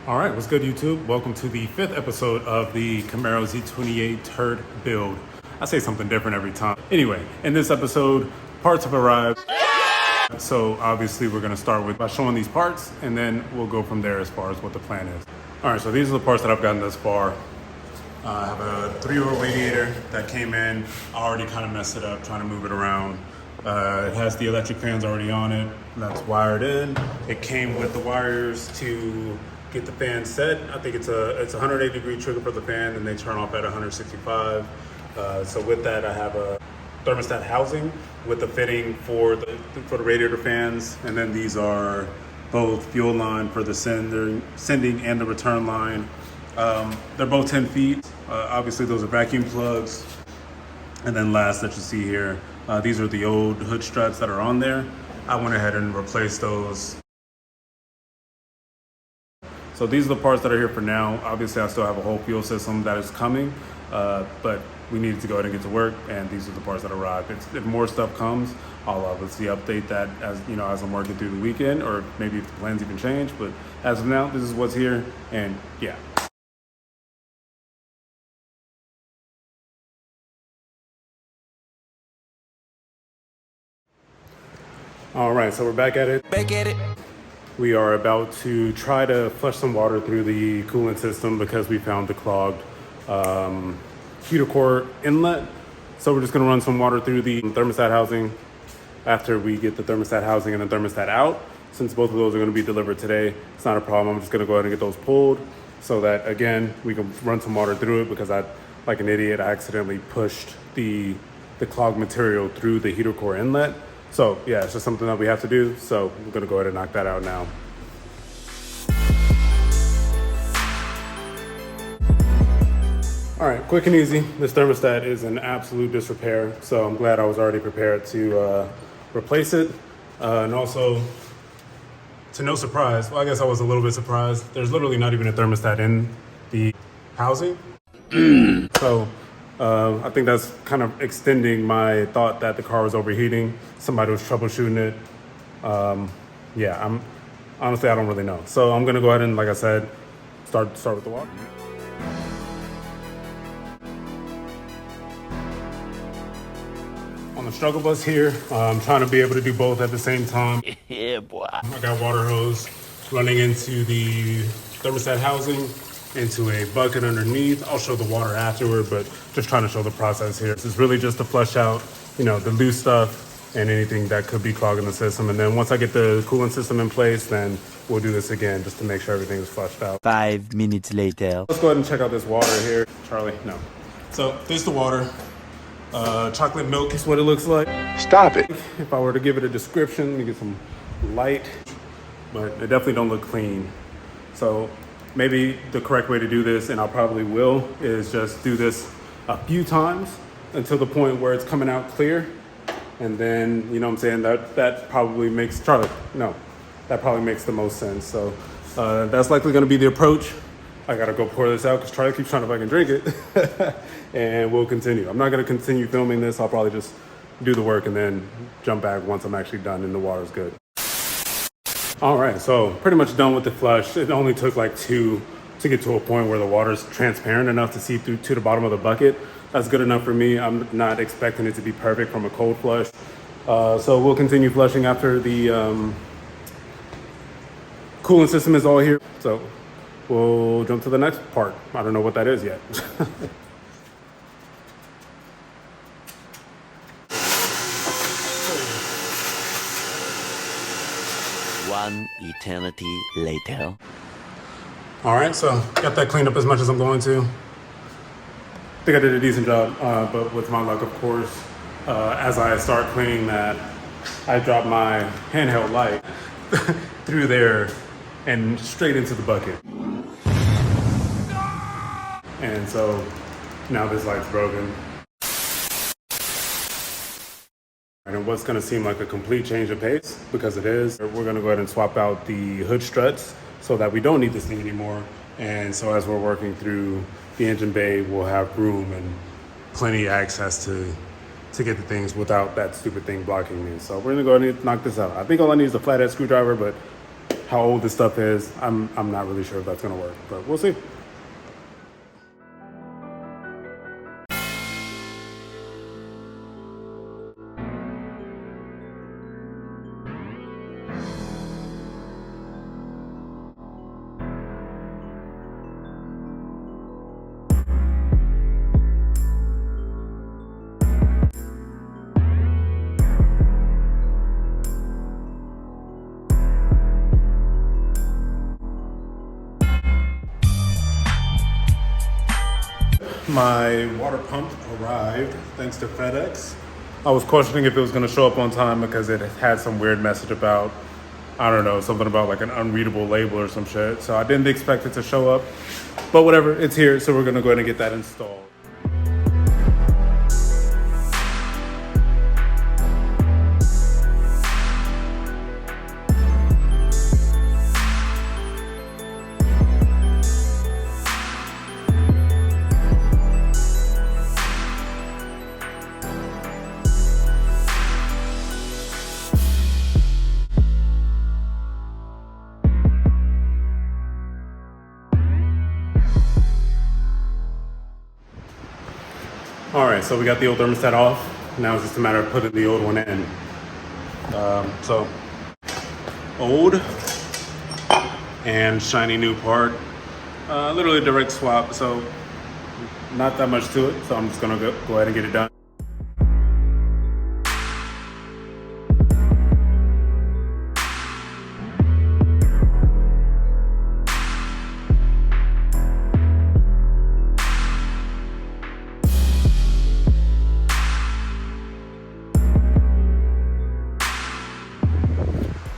All right, what's good, YouTube? Welcome to the 5th episode of the Camaro Z28 turd build. I say something different every time. Anyway, in this episode, parts have arrived. So obviously we're gonna start with by showing these parts, and then we'll go from there as far as what the plan is. All right, so these are the parts that I've gotten thus far. I have a 3-year-old radiator that came in. I already kind of messed it up trying to move it around. It has the electric fans already on it. That's wired in. It came with the wires to get the fan set. I think it's a 180-degree trigger for the fan, and they turn off at 165. So with that, I have a thermostat housing with the fitting for the radiator fans, and then these are both fuel line for the sending and the return line. They're both 10 feet. Obviously, those are vacuum plugs. And then last that you see here, these are the old hood struts that are on there. I went ahead and replaced those. So these are the parts that are here for now. Obviously, I still have a whole fuel system that is coming, but we needed to go ahead and get to work, and these are the parts that arrived. If more stuff comes, I'll obviously update that as I'm working through the weekend, or maybe if the plans even change. But as of now, this is what's here, and yeah. All right, so we're back at it. We are about to try to flush some water through the coolant system because we found the clogged heater core inlet. So we're just gonna run some water through the thermostat housing after we get the thermostat housing and the thermostat out. Since both of those are gonna be delivered today, it's not a problem. I'm just gonna go ahead and get those pulled so that, again, we can run some water through it, because I, like an idiot, I accidentally pushed the clogged material through the heater core inlet. So yeah, it's just something that we have to do. So we're gonna go ahead and knock that out now. All right, quick and easy. This thermostat is in absolute disrepair, so I'm glad I was already prepared to replace it. And also, to no surprise, well, I guess I was a little bit surprised, there's literally not even a thermostat in the housing. So I think that's kind of extending my thought that the car was overheating. Somebody was troubleshooting it. Yeah, honestly, I don't really know. So I'm gonna go ahead and, like I said, start with the water. On the struggle bus here, I'm trying to be able to do both at the same time. Yeah, boy. I got water hose running into the thermostat housing, into a bucket underneath. I'll show the water afterward, but just trying to show the process here. This is really just to flush out, the loose stuff and anything that could be clogging the system. And then once I get the coolant system in place, then we'll do this again just to make sure everything is flushed out. 5 minutes later. Let's go ahead and check out this water here. Charlie, no. So this is the water. Chocolate milk is what it looks like. Stop it. If I were to give it a description, let me get some light, but it definitely don't look clean. So maybe the correct way to do this, and I probably will, is just do this a few times until the point where it's coming out clear. And then, you know what I'm saying, that probably makes, Charlie, no, that probably makes the most sense. So that's likely gonna be the approach. I gotta go pour this out because Charlie keeps trying to fucking drink it. And we'll continue. I'm not gonna continue filming this. I'll probably just do the work and then jump back once I'm actually done and the water's good. All right, so pretty much done with the flush. It only took like 2 to get to a point where the water's transparent enough to see through to the bottom of the bucket. That's good enough for me. I'm not expecting it to be perfect from a cold flush. So we'll continue flushing after the coolant system is all here. So we'll jump to the next part. I don't know what that is yet. One eternity later. All right, so got that cleaned up as much as I'm going to. I think I did a decent job, but with my luck, of course, as I start cleaning that, I drop my handheld light through there and straight into the bucket. And so now this light's broken. And what's gonna seem like a complete change of pace, because it is, we're gonna go ahead and swap out the hood struts so that we don't need this thing anymore. And so as we're working through the engine bay, we'll have room and plenty of access to get the things without that stupid thing blocking me. So we're gonna go ahead and knock this out. I think all I need is a flathead screwdriver, but how old this stuff is, I'm not really sure if that's gonna work, but we'll see. My water pump arrived thanks to FedEx. I was questioning if it was going to show up on time because it had some weird message about, I don't know, something about like an unreadable label or some shit. So I didn't expect it to show up, but whatever, it's here. So we're going to go ahead and get that installed. All right, so we got the old thermostat off. Now it's just a matter of putting the old one in. So old and shiny new part. Literally direct swap, so not that much to it. So I'm just gonna go ahead and get it done.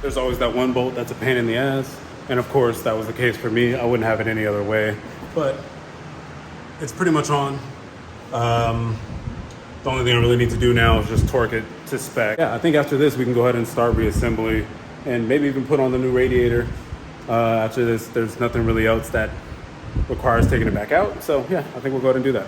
There's always that one bolt that's a pain in the ass. And of course, that was the case for me. I wouldn't have it any other way, but it's pretty much on. The only thing I really need to do now is just torque it to spec. Yeah, I think after this, we can go ahead and start reassembly and maybe even put on the new radiator. After this, there's nothing really else that requires taking it back out. So yeah, I think we'll go ahead and do that.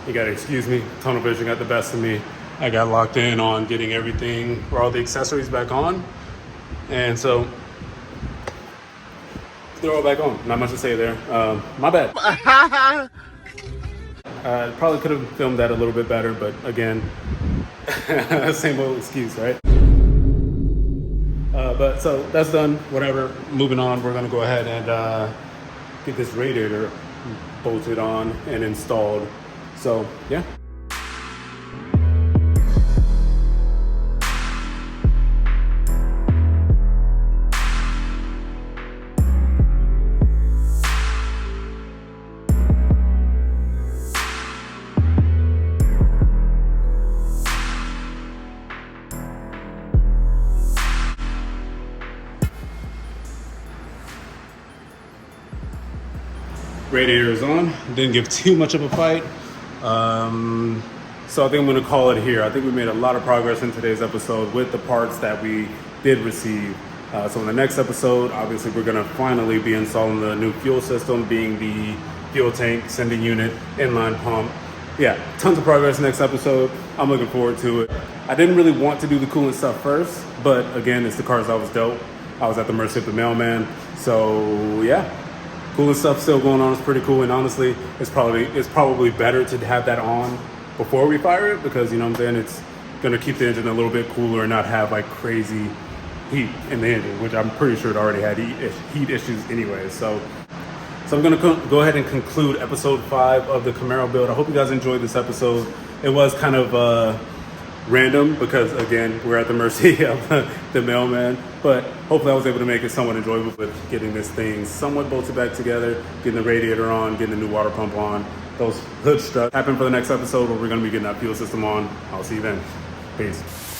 You gotta excuse me, tunnel vision got the best of me. I got locked in on getting everything, or all the accessories back on. And so, they're all back on. Not much to say there. My bad. Probably could have filmed that a little bit better, but again, same old excuse, right? But so that's done, whatever, moving on. We're gonna go ahead and get this radiator bolted on and installed. So, yeah. Radiator is on. Didn't give too much of a fight. So I think I'm going to call it here. I think we made a lot of progress in today's episode with the parts that we did receive. So in the next episode, obviously we're going to finally be installing the new fuel system, being the fuel tank, sending unit, inline pump. Yeah, tons of progress next episode. I'm looking forward to it. I didn't really want to do the coolant stuff first, but again, it's the cards I was dealt. I was at the mercy of the mailman. So yeah, coolant stuff still going on. It's pretty cool, and honestly, it's probably better to have that on before we fire it, because you know what I'm saying, it's gonna keep the engine a little bit cooler and not have like crazy heat in the engine, which I'm pretty sure it already had heat issues anyway. So I'm gonna go ahead and conclude episode 5 of the Camaro build. I hope you guys enjoyed this episode. It was kind of random because again, we're at the mercy of the mailman, but hopefully I was able to make it somewhat enjoyable with getting this thing somewhat bolted back together, getting the radiator on, getting the new water pump on. those hood struts. Tap in for the next episode where we're gonna be getting that fuel system on. I'll see you then. Peace.